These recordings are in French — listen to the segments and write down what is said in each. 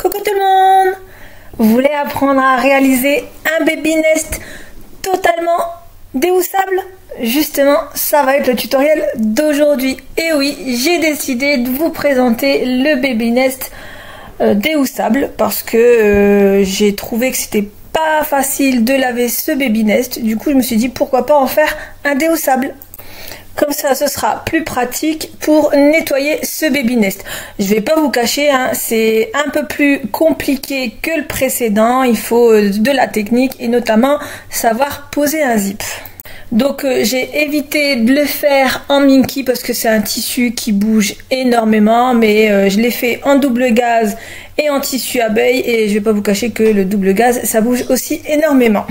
Coucou tout le monde! Vous voulez apprendre à réaliser un baby nest totalement déhoussable? Justement, ça va être le tutoriel d'aujourd'hui. Et oui, j'ai décidé de vous présenter le baby nest déhoussable parce que j'ai trouvé que c'était pas facile de laver ce baby nest. Du coup, je me suis dit pourquoi pas en faire un déhoussable. Comme ça, ce sera plus pratique pour nettoyer ce baby nest. Je vais pas vous cacher, hein, c'est un peu plus compliqué que le précédent. Il faut de la technique et notamment savoir poser un zip. Donc j'ai évité de le faire en minky parce que c'est un tissu qui bouge énormément, mais je l'ai fait en double gaze et en tissu abeille et je vais pas vous cacher que le double gaze ça bouge aussi énormément.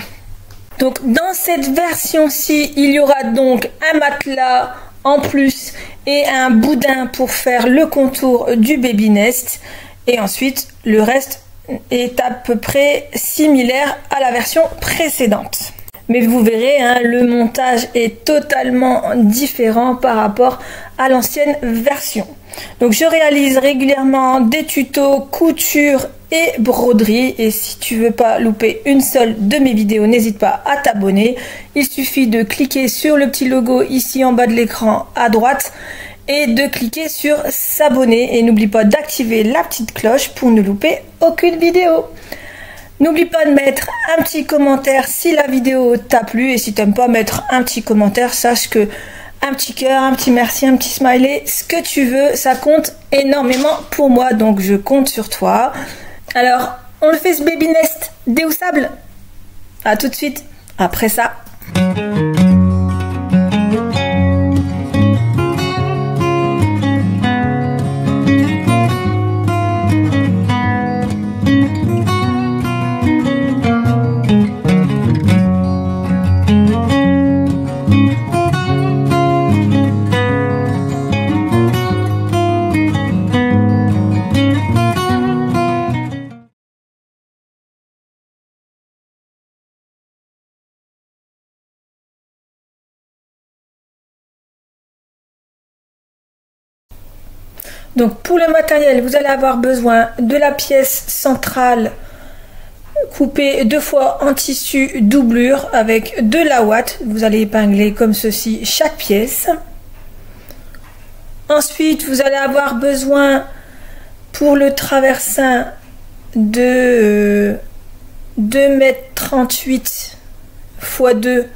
Donc dans cette version-ci, il y aura donc un matelas en plus et un boudin pour faire le contour du baby nest. Et ensuite, le reste est à peu près similaire à la version précédente. Mais vous verrez, hein, le montage est totalement différent par rapport à l'ancienne version. Donc je réalise régulièrement des tutos couture et broderie, et si tu veux pas louper une seule de mes vidéos, n'hésite pas à t'abonner. Il suffit de cliquer sur le petit logo ici en bas de l'écran à droite et de cliquer sur s'abonner, et n'oublie pas d'activer la petite cloche pour ne louper aucune vidéo. N'oublie pas de mettre un petit commentaire si la vidéo t'a plu, et si t'aimes pas mettre un petit commentaire, sache que un petit cœur, un petit merci, un petit smiley, ce que tu veux, ça compte énormément pour moi, donc je compte sur toi. Alors, on le fait ce baby nest déhoussable? À tout de suite, après ça. Donc pour le matériel, vous allez avoir besoin de la pièce centrale coupée 2 fois en tissu doublure avec de la ouate. Vous allez épingler comme ceci chaque pièce. Ensuite, vous allez avoir besoin pour le traversin de 2,38 m x 2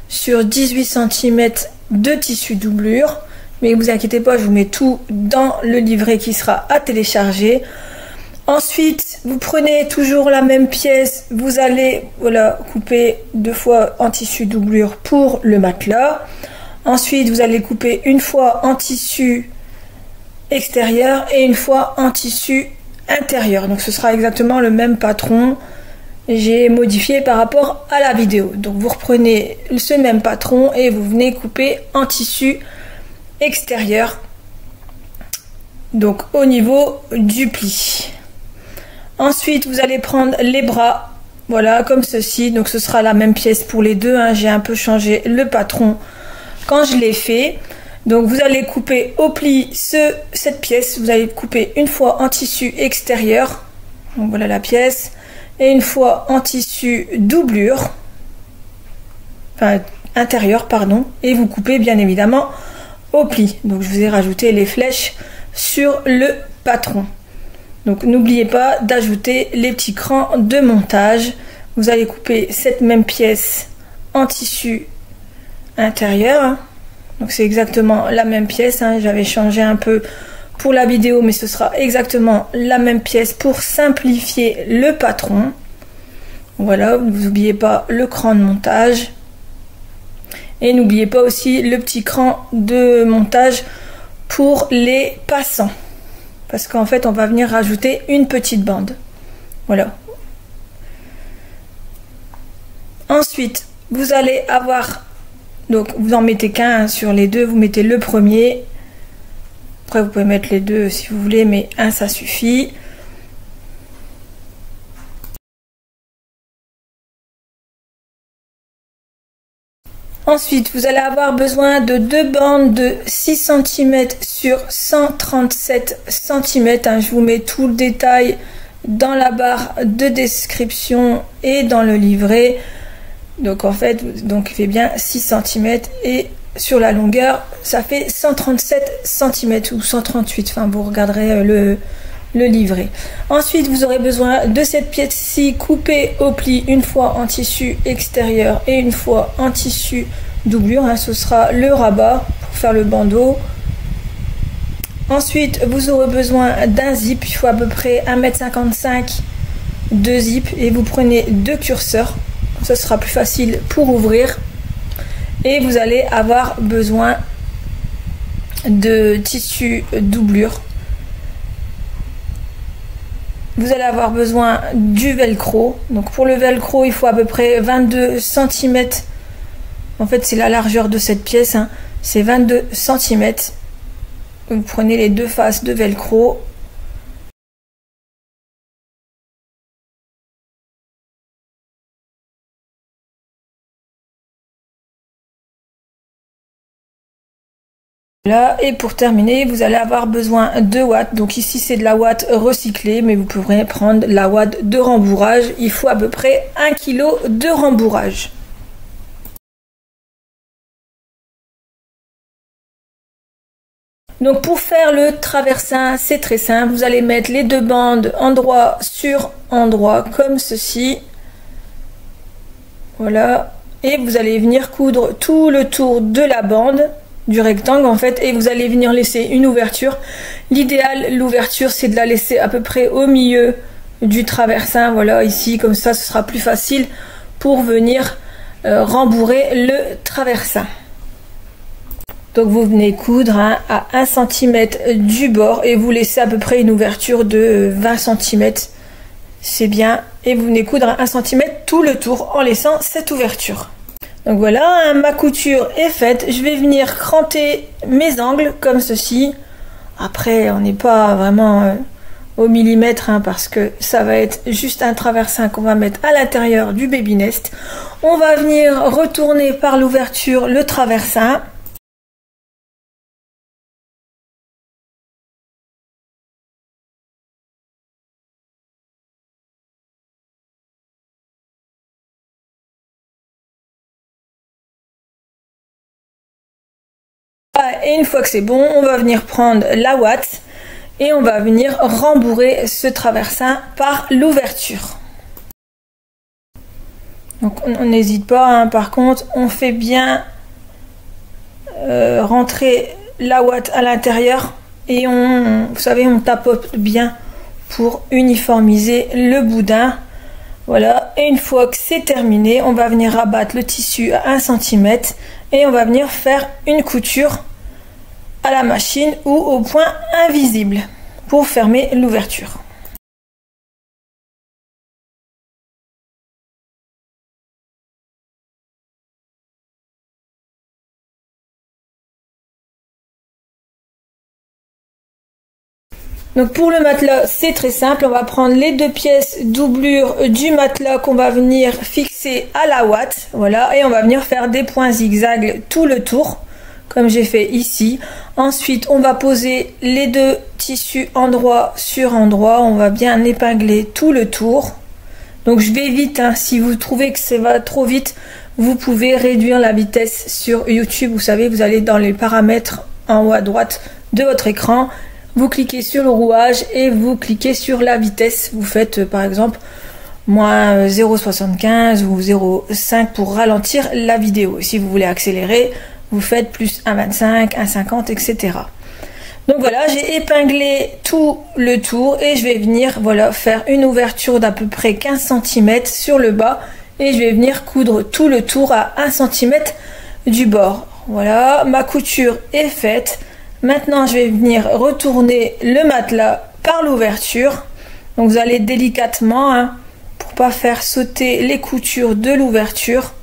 sur 18 cm de tissu doublure. Mais vous inquiétez pas, je vous mets tout dans le livret qui sera à télécharger. Ensuite, vous prenez toujours la même pièce, vous allez couper 2 fois en tissu doublure pour le matelas. Ensuite, vous allez couper une fois en tissu extérieur et une fois en tissu intérieur. Donc ce sera exactement le même patron. J'ai modifié par rapport à la vidéo. Donc vous reprenez ce même patron et vous venez couper en tissu extérieur, donc au niveau du pli. Ensuite, vous allez prendre les bras, voilà, comme ceci. Donc ce sera la même pièce pour les deux, hein. J'ai un peu changé le patron quand je l'ai fait. Donc vous allez couper au pli cette pièce, vous allez couper une fois en tissu extérieur, donc voilà la pièce, et une fois en tissu doublure, enfin intérieur, pardon, et vous coupez bien évidemment au pli. Donc je vous ai rajouté les flèches sur le patron. Donc n'oubliez pas d'ajouter les petits crans de montage. Vous allez couper cette même pièce en tissu intérieur, hein. Donc c'est exactement la même pièce, hein. J'avais changé un peu pour la vidéo, mais ce sera exactement la même pièce pour simplifier le patron. Voilà, vous n'oubliez pas le cran de montage. Et n'oubliez pas aussi le petit cran de montage pour les passants. Parce qu'en fait, on va venir rajouter une petite bande. Voilà. Ensuite, vous allez avoir... Donc, vous en mettez qu'un sur les deux. Vous mettez le premier. Après, vous pouvez mettre les deux si vous voulez, mais un, ça suffit. Ensuite, vous allez avoir besoin de 2 bandes de 6 cm sur 137 cm. Je vous mets tout le détail dans la barre de description et dans le livret. Donc en fait, donc il fait bien 6 cm et sur la longueur, ça fait 137 cm ou 138. Enfin, vous regarderez le livret. Ensuite, vous aurez besoin de cette pièce-ci coupée au pli, une fois en tissu extérieur et une fois en tissu doublure. Hein, ce sera le rabat pour faire le bandeau. Ensuite, vous aurez besoin d'un zip. Il faut à peu près 1,55 m de zip et vous prenez 2 curseurs. Ce sera plus facile pour ouvrir. Et vous allez avoir besoin de tissu doublure. Vous allez avoir besoin du velcro. Donc pour le velcro, il faut à peu près 22 cm. En fait, c'est la largeur de cette pièce. Hein. C'est 22 cm. Vous prenez les 2 faces de velcro. Là, et pour terminer, vous allez avoir besoin de ouate. Donc ici, c'est de la ouate recyclée, mais vous pourrez prendre la ouate de rembourrage. Il faut à peu près 1 kg de rembourrage. Donc pour faire le traversin, c'est très simple. Vous allez mettre les 2 bandes endroit sur endroit, comme ceci. Voilà. Et vous allez venir coudre tout le tour de la bande, du rectangle en fait, et vous allez venir laisser une ouverture. L'idéal, l'ouverture, c'est de la laisser à peu près au milieu du traversin, voilà, ici, comme ça ce sera plus facile pour venir rembourrer le traversin. Donc vous venez coudre hein, à 1 cm du bord et vous laissez à peu près une ouverture de 20 cm, c'est bien, et vous venez coudre à 1 cm tout le tour en laissant cette ouverture. Donc voilà, ma couture est faite. Je vais venir cranter mes angles comme ceci. Après, on n'est pas vraiment au millimètre hein, parce que ça va être juste un traversin qu'on va mettre à l'intérieur du baby nest. On va venir retourner par l'ouverture le traversin. Et une fois que c'est bon, on va venir prendre la ouate et on va venir rembourrer ce traversin par l'ouverture. Donc on n'hésite pas, hein. Par contre on fait bien rentrer la ouate à l'intérieur et vous savez, on tapote bien pour uniformiser le boudin. Voilà, et une fois que c'est terminé, on va venir rabattre le tissu à 1 cm et on va venir faire une couture à la machine ou au point invisible pour fermer l'ouverture. Donc pour le matelas, c'est très simple, on va prendre les 2 pièces doublure du matelas qu'on va venir fixer à la ouate, voilà, et on va venir faire des points zigzag tout le tour, comme j'ai fait ici. Ensuite, on va poser les 2 tissus endroit sur endroit, on va bien épingler tout le tour. Donc je vais vite, hein. Si vous trouvez que ça va trop vite, vous pouvez réduire la vitesse sur YouTube, vous savez, vous allez dans les paramètres en haut à droite de votre écran. Vous cliquez sur le rouage et vous cliquez sur la vitesse. Vous faites par exemple moins 0,75 ou 0,5 pour ralentir la vidéo. Si vous voulez accélérer, vous faites plus 1,25, 1,50, etc. Donc voilà, j'ai épinglé tout le tour et je vais venir voilà, faire une ouverture d'à peu près 15 cm sur le bas et je vais venir coudre tout le tour à 1 cm du bord. Voilà, ma couture est faite. Maintenant, je vais venir retourner le matelas par l'ouverture. Donc, vous allez délicatement, hein, pour pas faire sauter les coutures de l'ouverture.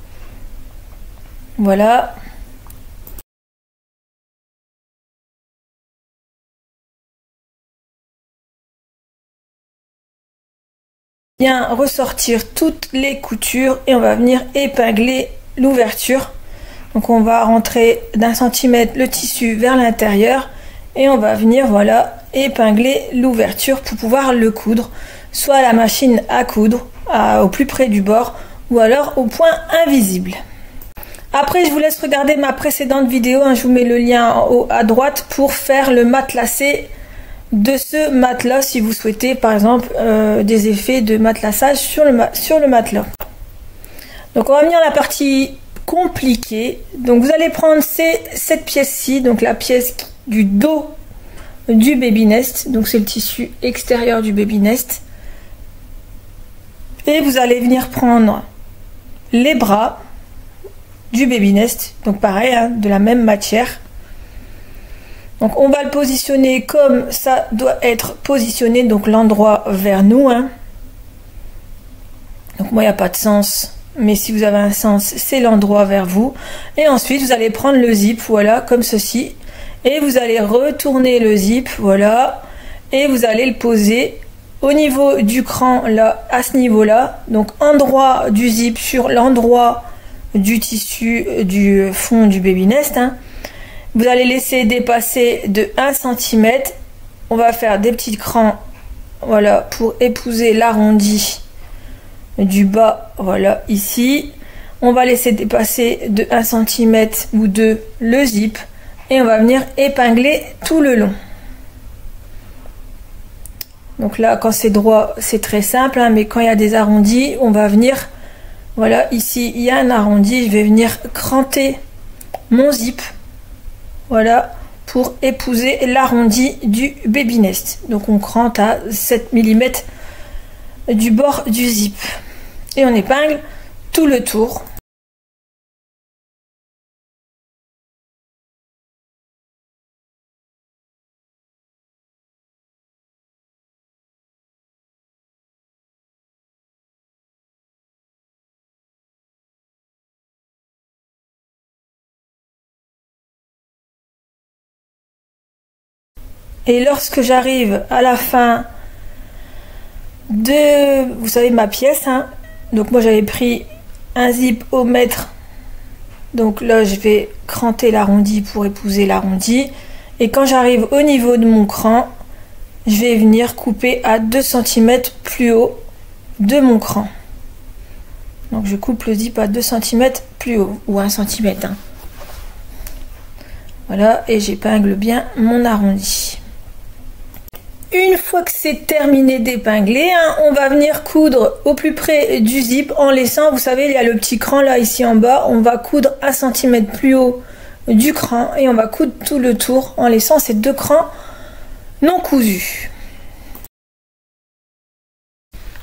Voilà. Bien ressortir toutes les coutures et on va venir épingler l'ouverture. Donc on va rentrer d'1 centimètre le tissu vers l'intérieur et on va venir voilà épingler l'ouverture pour pouvoir le coudre. soit à la machine à coudre, au plus près du bord, ou alors au point invisible. Après, je vous laisse regarder ma précédente vidéo, je vous mets le lien en haut à droite pour faire le matelassé de ce matelas si vous souhaitez par exemple des effets de matelassage sur le matelas. Donc on va venir à la partie compliquée. Donc vous allez prendre cette pièce-ci, donc la pièce du dos du baby nest, donc c'est le tissu extérieur du baby nest, et vous allez venir prendre les bras du baby nest, donc pareil, de la même matière. Donc on va le positionner comme ça doit être positionné, donc l'endroit vers nous. Donc moi il n'y a pas de sens, mais si vous avez un sens, c'est l'endroit vers vous. Et ensuite vous allez prendre le zip, voilà, comme ceci. Et vous allez retourner le zip, voilà. Et vous allez le poser au niveau du cran, là, à ce niveau-là. Donc endroit du zip sur l'endroit du tissu du fond du baby nest. Vous allez laisser dépasser de 1 cm. On va faire des petits crans, voilà, pour épouser l'arrondi du bas, voilà, ici. On va laisser dépasser de 1 cm ou 2 le zip et on va venir épingler tout le long. Donc là, quand c'est droit, c'est très simple, mais quand il y a des arrondis, on va venir, voilà, ici, il y a un arrondi, je vais venir cranter mon zip. Voilà, pour épouser l'arrondi du baby nest. Donc on crante à 7 mm du bord du zip. Et on épingle tout le tour. Et lorsque j'arrive à la fin de, vous savez, ma pièce, donc moi j'avais pris un zip au mètre, donc là je vais cranter l'arrondi pour épouser l'arrondi, et quand j'arrive au niveau de mon cran, je vais venir couper à 2 cm plus haut de mon cran. Donc je coupe le zip à 2 cm plus haut, ou 1 cm. Voilà, et j'épingle bien mon arrondi. Une fois que c'est terminé d'épingler, on va venir coudre au plus près du zip en laissant, vous savez, il y a le petit cran là ici en bas, on va coudre 1 cm plus haut du cran et on va coudre tout le tour en laissant ces 2 crans non cousus.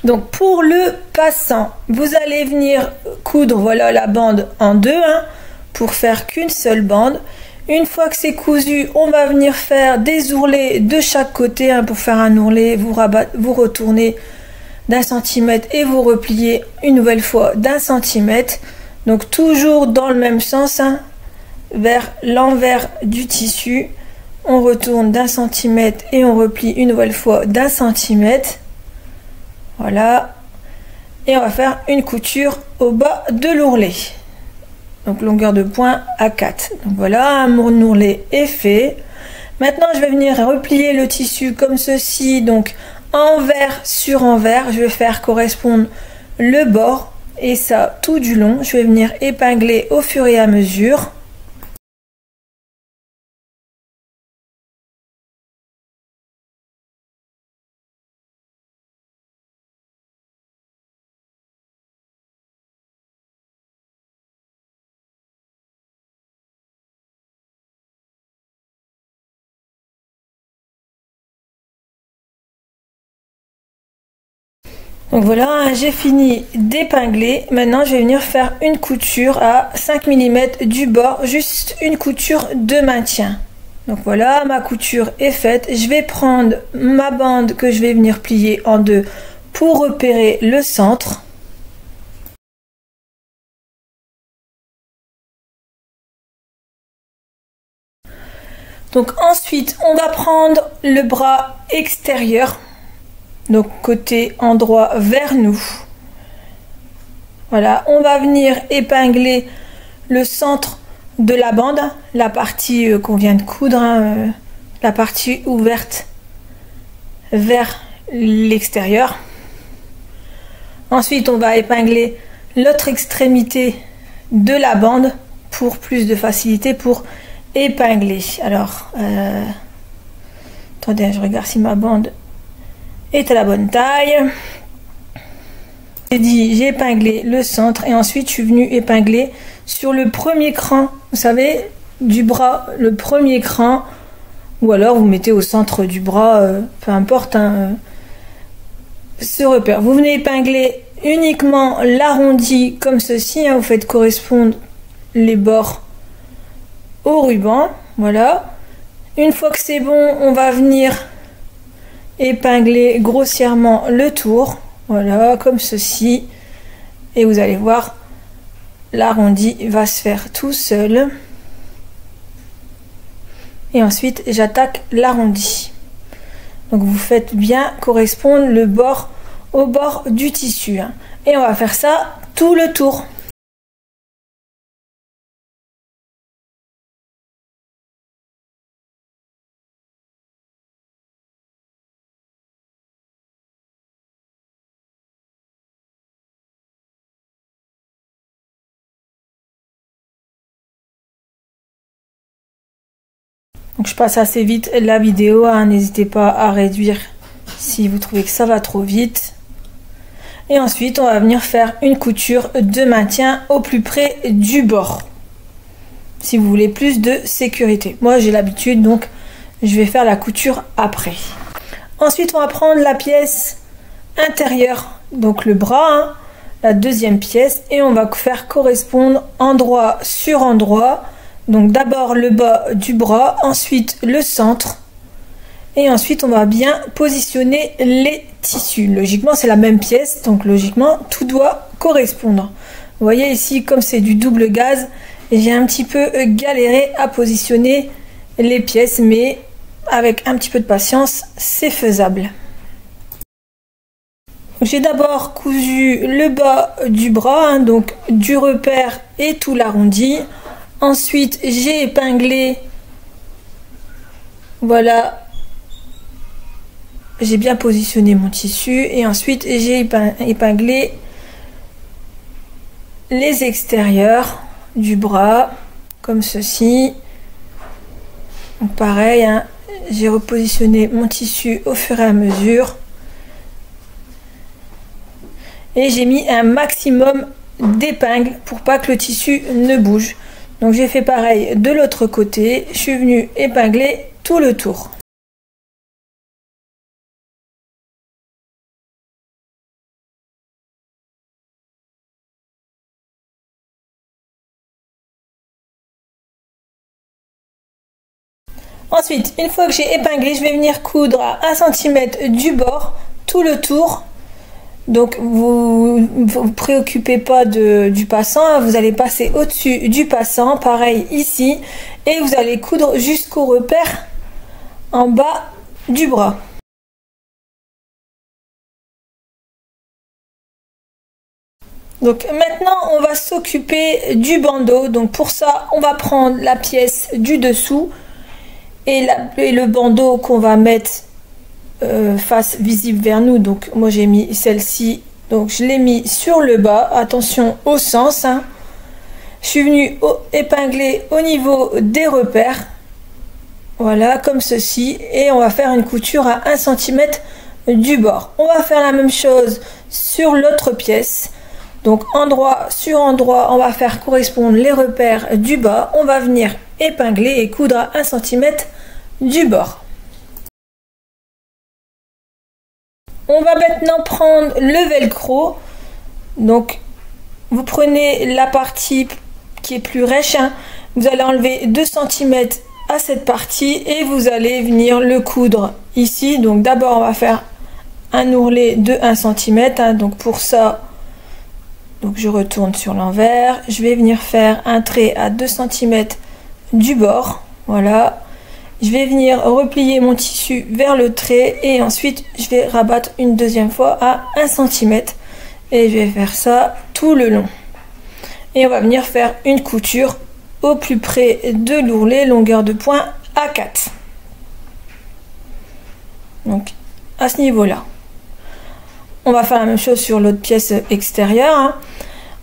Donc pour le passant, vous allez venir coudre, voilà, la bande en deux, pour faire qu'une seule bande. Une fois que c'est cousu, on va venir faire des ourlets de chaque côté. Pour faire un ourlet, vous retournez d'1 centimètre et vous repliez une nouvelle fois d'1 centimètre. Donc toujours dans le même sens, vers l'envers du tissu. On retourne d'1 centimètre et on replie une nouvelle fois d'1 centimètre. Voilà. Et on va faire une couture au bas de l'ourlet. Donc longueur de point à 4. Donc voilà, mon ourlet est fait. Maintenant je vais venir replier le tissu comme ceci, donc envers sur envers. Je vais faire correspondre le bord et ça tout du long. Je vais venir épingler au fur et à mesure. Donc voilà, j'ai fini d'épingler. Maintenant je vais venir faire une couture à 5 mm du bord, juste une couture de maintien. Donc voilà, ma couture est faite. Je vais prendre ma bande que je vais venir plier en deux pour repérer le centre. Donc ensuite on va prendre le bras extérieur, donc côté endroit vers nous. Voilà, on va venir épingler le centre de la bande, la partie qu'on vient de coudre, la partie ouverte vers l'extérieur. Ensuite, on va épingler l'autre extrémité de la bande pour plus de facilité pour épingler. Alors, attendez, je regarde si ma bande est à la bonne taille. J'ai épinglé le centre et ensuite je suis venue épingler sur le premier cran, vous savez, du bras, le premier cran, ou alors vous mettez au centre du bras, peu importe, hein, ce repère. Vous venez épingler uniquement l'arrondi comme ceci, hein, vous faites correspondre les bords au ruban, voilà. Une fois que c'est bon, on va venir épingler grossièrement le tour, voilà, comme ceci, et vous allez voir, l'arrondi va se faire tout seul. Et ensuite, j'attaque l'arrondi. Donc vous faites bien correspondre le bord au bord du tissu, hein. Et on va faire ça tout le tour. Donc je passe assez vite la vidéo, hein. N'hésitez pas à réduire si vous trouvez que ça va trop vite. Et ensuite, on va venir faire une couture de maintien au plus près du bord. Si vous voulez plus de sécurité. Moi, j'ai l'habitude, donc je vais faire la couture après. Ensuite, on va prendre la pièce intérieure, donc le bras, hein, la deuxième pièce, et on va faire correspondre endroit sur endroit. Donc d'abord le bas du bras, ensuite le centre, et ensuite on va bien positionner les tissus. Logiquement c'est la même pièce, donc logiquement tout doit correspondre. Vous voyez ici, comme c'est du double gaze, j'ai un petit peu galéré à positionner les pièces, mais avec un petit peu de patience c'est faisable. J'ai d'abord cousu le bas du bras, hein, donc du repère et tout l'arrondi. Ensuite, j'ai épinglé, voilà, j'ai bien positionné mon tissu et ensuite j'ai épinglé les extérieurs du bras, comme ceci. Donc pareil, hein, j'ai repositionné mon tissu au fur et à mesure et j'ai mis un maximum d'épingles pour pas que le tissu ne bouge. Donc j'ai fait pareil de l'autre côté, je suis venue épingler tout le tour. Ensuite, une fois que j'ai épinglé, je vais venir coudre à 1 cm du bord tout le tour. Donc vous vous préoccupez pas du passant, hein, vous allez passer au-dessus du passant, pareil ici, et vous allez coudre jusqu'au repère en bas du bras. Donc maintenant on va s'occuper du bandeau. Donc pour ça on va prendre la pièce du dessous et le bandeau qu'on va mettre face visible vers nous. Donc moi j'ai mis celle-ci, donc je l'ai mis sur le bas, attention au sens, hein. Je suis venue épingler au niveau des repères, voilà, comme ceci, et on va faire une couture à 1 cm du bord. On va faire la même chose sur l'autre pièce, donc endroit sur endroit on va faire correspondre les repères du bas, on va venir épingler et coudre à 1 cm du bord. On va maintenant prendre le velcro. Donc vous prenez la partie qui est plus rêche, hein. Vous allez enlever 2 cm à cette partie et vous allez venir le coudre ici. Donc d'abord on va faire un ourlet de 1 cm, hein. Donc pour ça, donc je retourne sur l'envers, je vais venir faire un trait à 2 cm du bord, voilà. Je vais venir replier mon tissu vers le trait et ensuite je vais rabattre une deuxième fois à 1 cm et je vais faire ça tout le long. Et on va venir faire une couture au plus près de l'ourlet, longueur de point A4. Donc à ce niveau-là. on va faire la même chose sur l'autre pièce extérieure, hein.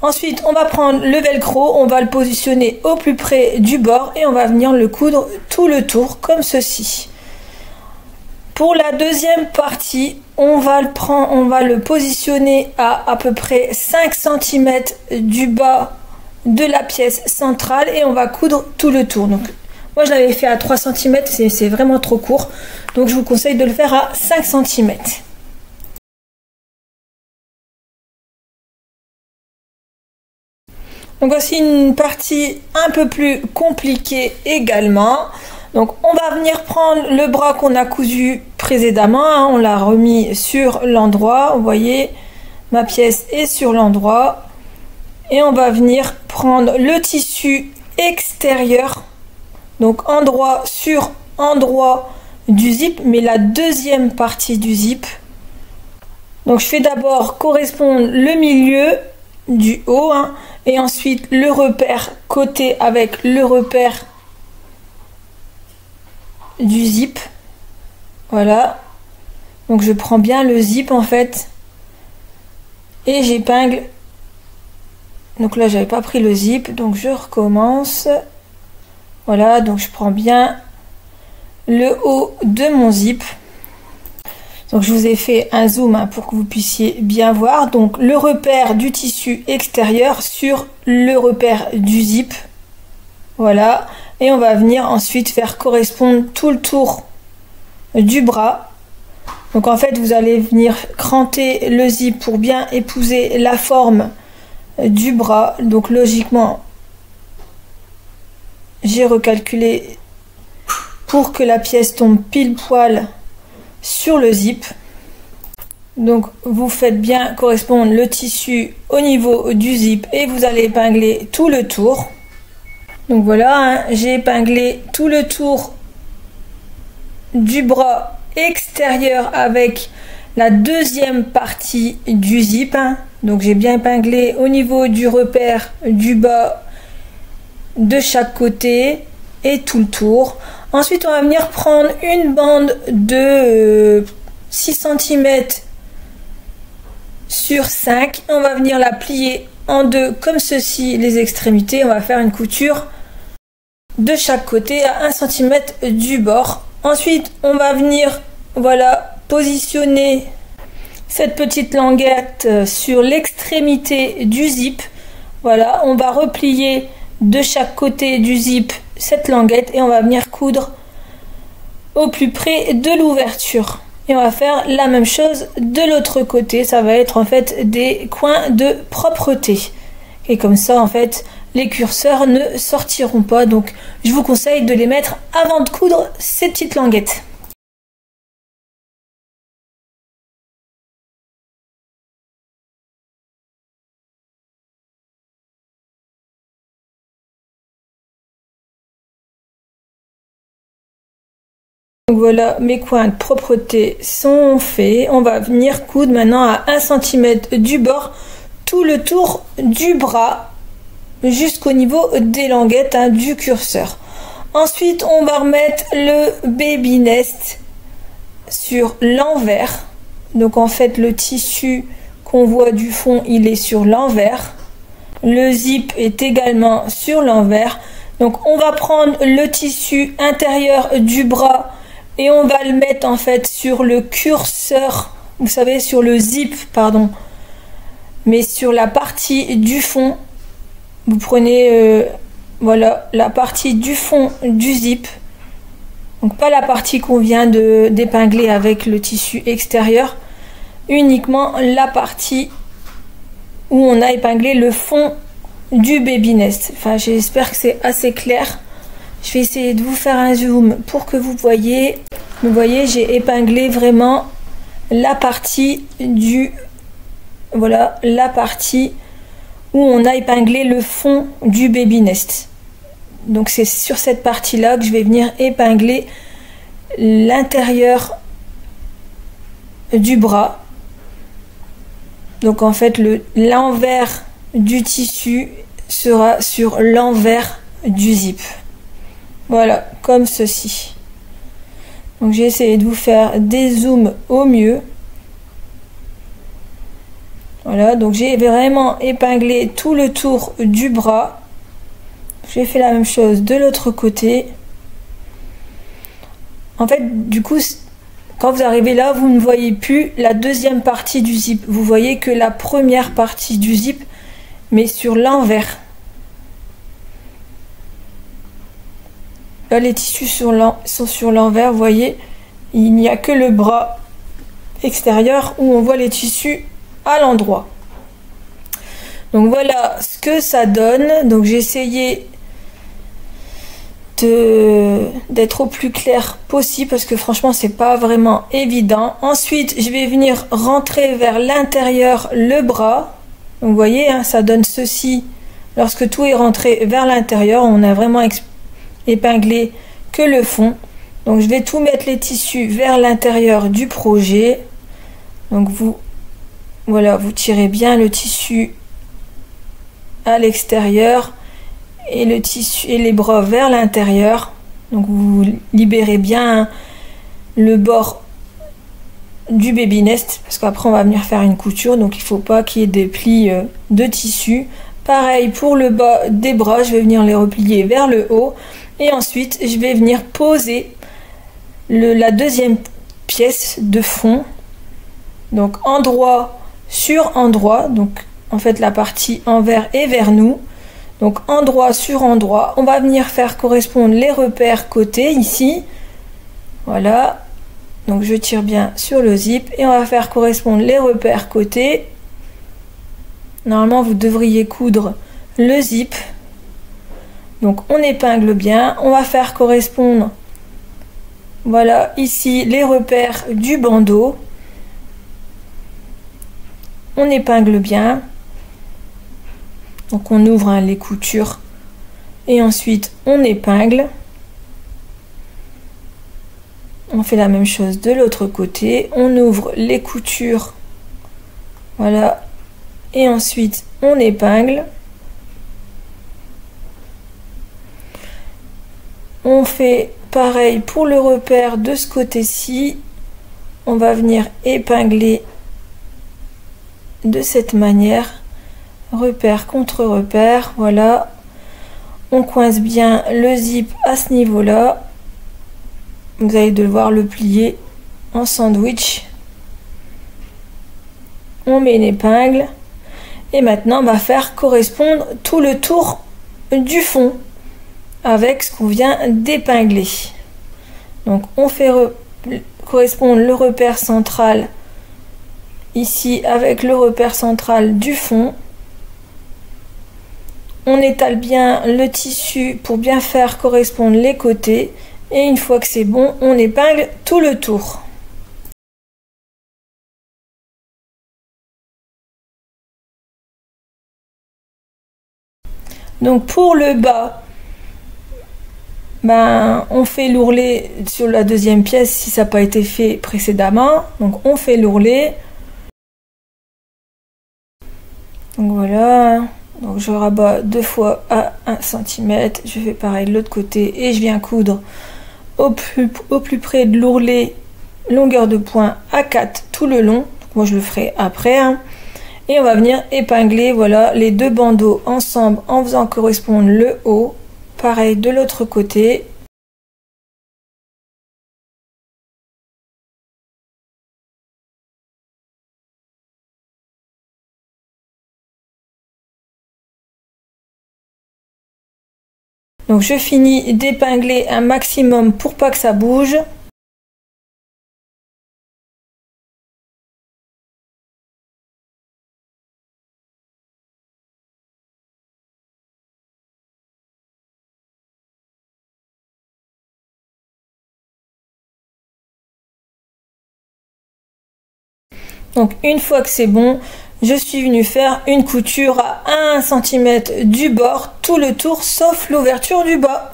Ensuite, on va prendre le velcro, on va le positionner au plus près du bord et on va venir le coudre tout le tour comme ceci. Pour la deuxième partie, on va le positionner à peu près 5 cm du bas de la pièce centrale et on va coudre tout le tour. Donc, moi je l'avais fait à 3 cm, c'est vraiment trop court. Donc je vous conseille de le faire à 5 cm. Donc voici une partie un peu plus compliquée également. Donc on va venir prendre le bras qu'on a cousu précédemment, hein, on l'a remis sur l'endroit, vous voyez, ma pièce est sur l'endroit. Et on va venir prendre le tissu extérieur, donc endroit sur endroit du zip, mais la deuxième partie du zip. Donc je fais d'abord correspondre le milieu du haut, hein, et ensuite le repère côté avec le repère du zip. Voilà, donc je prends bien le zip en fait et j'épingle. Donc là j'avais pas pris le zip, donc je recommence. Voilà, donc je prends bien le haut de mon zip. Donc je vous ai fait un zoom, hein, pour que vous puissiez bien voir. Donc le repère du tissu extérieur sur le repère du zip. Voilà, et on va venir ensuite faire correspondre tout le tour du bras. Donc en fait vous allez venir cranter le zip pour bien épouser la forme du bras. Donc logiquement j'ai recalculé pour que la pièce tombe pile poil sur le zip. Donc vous faites bien correspondre le tissu au niveau du zip et vous allez épingler tout le tour. Donc voilà, hein, j'ai épinglé tout le tour du bras extérieur avec la deuxième partie du zip, hein. Donc j'ai bien épinglé au niveau du repère du bas de chaque côté et tout le tour. Ensuite on va venir prendre une bande de 6 cm sur 5, on va venir la plier en deux comme ceci, les extrémités. On va faire une couture de chaque côté à 1 cm du bord. Ensuite on va venir, voilà, positionner cette petite languette sur l'extrémité du zip. Voilà, on va replier de chaque côté du zip cette languette et on va venir coudre au plus près de l'ouverture. Et on va faire la même chose de l'autre côté. Ça va être en fait des coins de propreté. Et comme ça, en fait, les curseurs ne sortiront pas. Donc, je vous conseille de les mettre avant de coudre ces petites languettes. Donc voilà, mes coins de propreté sont faits. On va venir coudre maintenant à 1 cm du bord tout le tour du bras jusqu'au niveau des languettes, hein, du curseur. Ensuite, on va remettre le baby nest sur l'envers. Donc en fait, le tissu qu'on voit du fond, il est sur l'envers. Le zip est également sur l'envers. Donc on va prendre le tissu intérieur du bras et on va le mettre en fait sur le curseur, vous savez, sur le zip, pardon, mais sur la partie du fond. Vous prenez voilà, la partie du fond du zip, donc pas la partie qu'on vient d'épingler avec le tissu extérieur, uniquement la partie où on a épinglé le fond du baby nest. Enfin, j'espère que c'est assez clair. Je vais essayer de vous faire un zoom pour que vous voyez. Vous voyez, j'ai épinglé vraiment la partie du... Voilà, la partie où on a épinglé le fond du baby nest. Donc c'est sur cette partie-là que je vais venir épingler l'intérieur du bras. Donc en fait, l'envers du tissu sera sur l'envers du zip. Voilà, comme ceci. Donc j'ai essayé de vous faire des zooms au mieux. Voilà, donc j'ai vraiment épinglé tout le tour du bras. J'ai fait la même chose de l'autre côté. En fait, du coup, quand vous arrivez là, vous ne voyez plus la deuxième partie du zip. Vous voyez que la première partie du zip, mais sur l'envers. Là, les tissus sont sur l'envers, vous voyez. Il n'y a que le bras extérieur où on voit les tissus à l'endroit. Donc voilà ce que ça donne. Donc j'ai essayé d'être au plus clair possible parce que franchement c'est pas vraiment évident. Ensuite je vais venir rentrer vers l'intérieur le bras. Donc vous voyez hein, ça donne ceci lorsque tout est rentré vers l'intérieur. On a vraiment épinglé que le fond. Donc je vais tout mettre les tissus vers l'intérieur du projet. Donc voilà, vous tirez bien le tissu à l'extérieur et le tissu et les bras vers l'intérieur. Donc vous libérez bien le bord du baby nest parce qu'après on va venir faire une couture, donc il faut pas qu'il y ait des plis de tissu. Pareil pour le bas des bras, je vais venir les replier vers le haut et ensuite je vais venir poser la deuxième pièce de fond, donc endroit sur endroit, donc en fait la partie envers et vers nous. Donc endroit sur endroit, on va venir faire correspondre les repères côté ici. Voilà. Donc je tire bien sur le zip et on va faire correspondre les repères côté. Normalement vous devriez coudre le zip. Donc on épingle bien, on va faire correspondre voilà ici les repères du bandeau. On épingle bien. Donc on ouvre les coutures et ensuite on épingle. On fait la même chose de l'autre côté. On ouvre les coutures. Voilà. Et ensuite on épingle. On fait pareil pour le repère de ce côté-ci. On va venir épingler de cette manière. Repère contre repère, voilà. On coince bien le zip à ce niveau-là. Vous allez devoir le plier en sandwich. On met une épingle. Et maintenant, on va faire correspondre tout le tour du fond avec ce qu'on vient d'épingler. Donc, on fait correspondre le repère central ici avec le repère central du fond. On étale bien le tissu pour bien faire correspondre les côtés. Et une fois que c'est bon, on épingle tout le tour. Donc pour le bas, on fait l'ourlet sur la deuxième pièce si ça n'a pas été fait précédemment. Donc on fait l'ourlet. Donc voilà. Donc je rabats 2 fois à 1 cm. Je fais pareil de l'autre côté et je viens coudre au plus près de l'ourlet, longueur de point à 4 tout le long. Donc moi je le ferai après. Hein. Et on va venir épingler voilà, les deux bandeaux ensemble en faisant correspondre le haut. Pareil de l'autre côté. Donc je finis d'épingler un maximum pour pas que ça bouge. Donc une fois que c'est bon, je suis venue faire une couture à 1 cm du bord, tout le tour sauf l'ouverture du bas.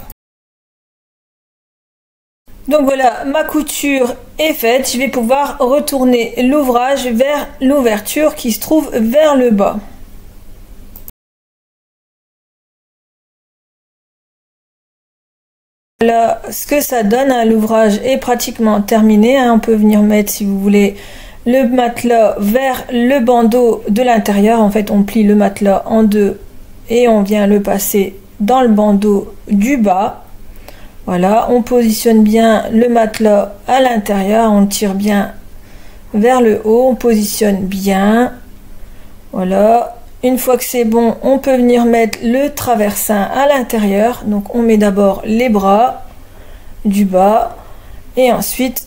Donc voilà, ma couture est faite. Je vais pouvoir retourner l'ouvrage vers l'ouverture qui se trouve vers le bas. Voilà ce que ça donne. L'ouvrage est pratiquement terminé. On peut venir mettre, si vous voulez, le matelas vers le bandeau de l'intérieur. En fait, on plie le matelas en deux et on vient le passer dans le bandeau du bas. Voilà, on positionne bien le matelas à l'intérieur, on le tire bien vers le haut, on positionne bien. Voilà, une fois que c'est bon, on peut venir mettre le traversin à l'intérieur. Donc on met d'abord les bras du bas et ensuite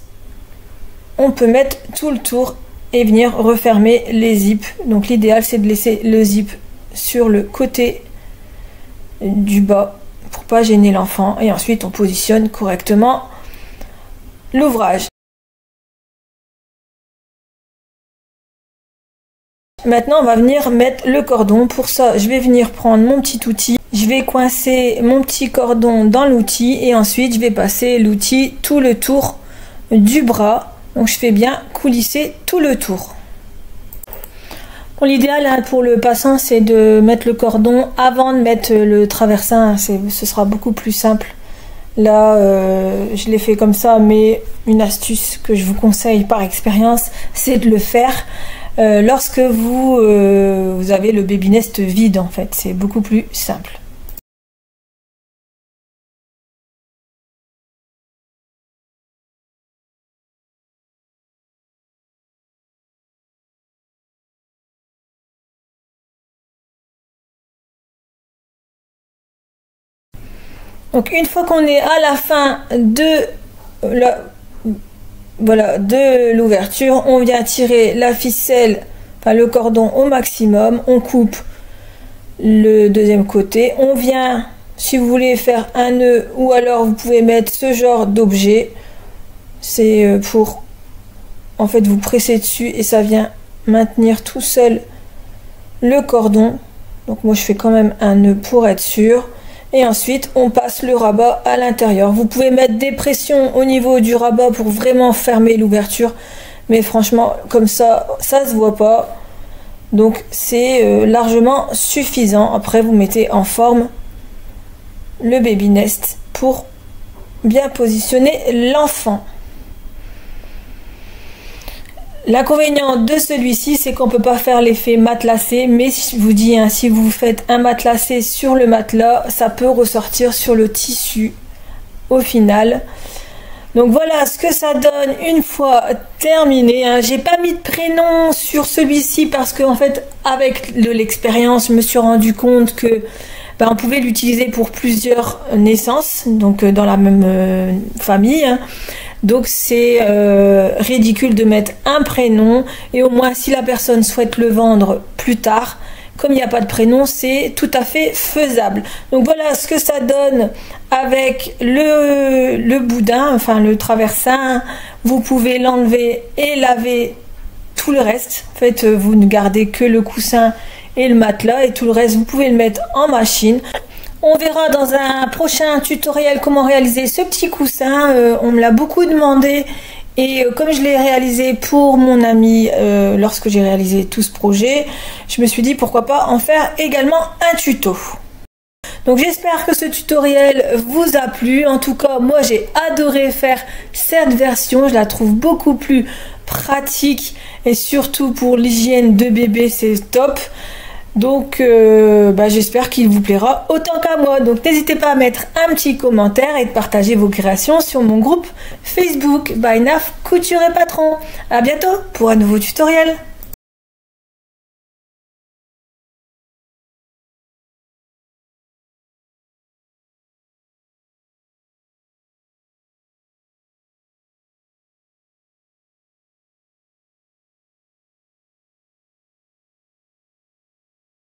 on peut mettre tout le tour et venir refermer les zips. Donc l'idéal c'est de laisser le zip sur le côté du bas pour pas gêner l'enfant, et ensuite on positionne correctement l'ouvrage. Maintenant on va venir mettre le cordon. Pour ça je vais venir prendre mon petit outil, je vais coincer mon petit cordon dans l'outil et ensuite je vais passer l'outil tout le tour du bras. Donc je fais bien coulisser tout le tour. Bon, l'idéal pour le passant c'est de mettre le cordon avant de mettre le traversin, ce sera beaucoup plus simple. Là je l'ai fait comme ça, mais une astuce que je vous conseille par expérience c'est de le faire lorsque vous avez le baby nest vide. En fait c'est beaucoup plus simple. Donc une fois qu'on est à la fin de l'ouverture, on vient tirer la ficelle, enfin le cordon au maximum, on coupe le deuxième côté, on vient, si vous voulez faire un nœud ou alors vous pouvez mettre ce genre d'objet, c'est pour en fait vous presser dessus et ça vient maintenir tout seul le cordon. Donc moi je fais quand même un nœud pour être sûr. Et ensuite on passe le rabat à l'intérieur. Vous pouvez mettre des pressions au niveau du rabat pour vraiment fermer l'ouverture, mais franchement comme ça se voit pas, donc c'est largement suffisant. Après vous mettez en forme le baby nest pour bien positionner l'enfant. L'inconvénient de celui-ci, c'est qu'on peut pas faire l'effet matelassé, mais je vous dis, hein, si vous faites un matelassé sur le matelas, ça peut ressortir sur le tissu au final. Donc voilà ce que ça donne une fois terminé. Hein. J'ai pas mis de prénom sur celui-ci parce que en fait, avec de l'expérience, je me suis rendu compte que on pouvait l'utiliser pour plusieurs naissances, donc dans la même famille. Hein. Donc c'est ridicule de mettre un prénom, et au moins si la personne souhaite le vendre plus tard, comme il n'y a pas de prénom, c'est tout à fait faisable. Donc voilà ce que ça donne avec le boudin, enfin le traversin. Vous pouvez l'enlever et laver tout le reste. En fait, vous ne gardez que le coussin et le matelas, et tout le reste vous pouvez le mettre en machine. On verra dans un prochain tutoriel comment réaliser ce petit coussin. On me l'a beaucoup demandé, et comme je l'ai réalisé pour mon ami lorsque j'ai réalisé tout ce projet, je me suis dit pourquoi pas en faire également un tuto. Donc j'espère que ce tutoriel vous a plu. En tout cas moi j'ai adoré faire cette version, je la trouve beaucoup plus pratique, et surtout pour l'hygiène de bébé c'est top. Donc j'espère qu'il vous plaira autant qu'à moi. Donc n'hésitez pas à mettre un petit commentaire et de partager vos créations sur mon groupe Facebook by Naf Couture et Patron. À bientôt pour un nouveau tutoriel.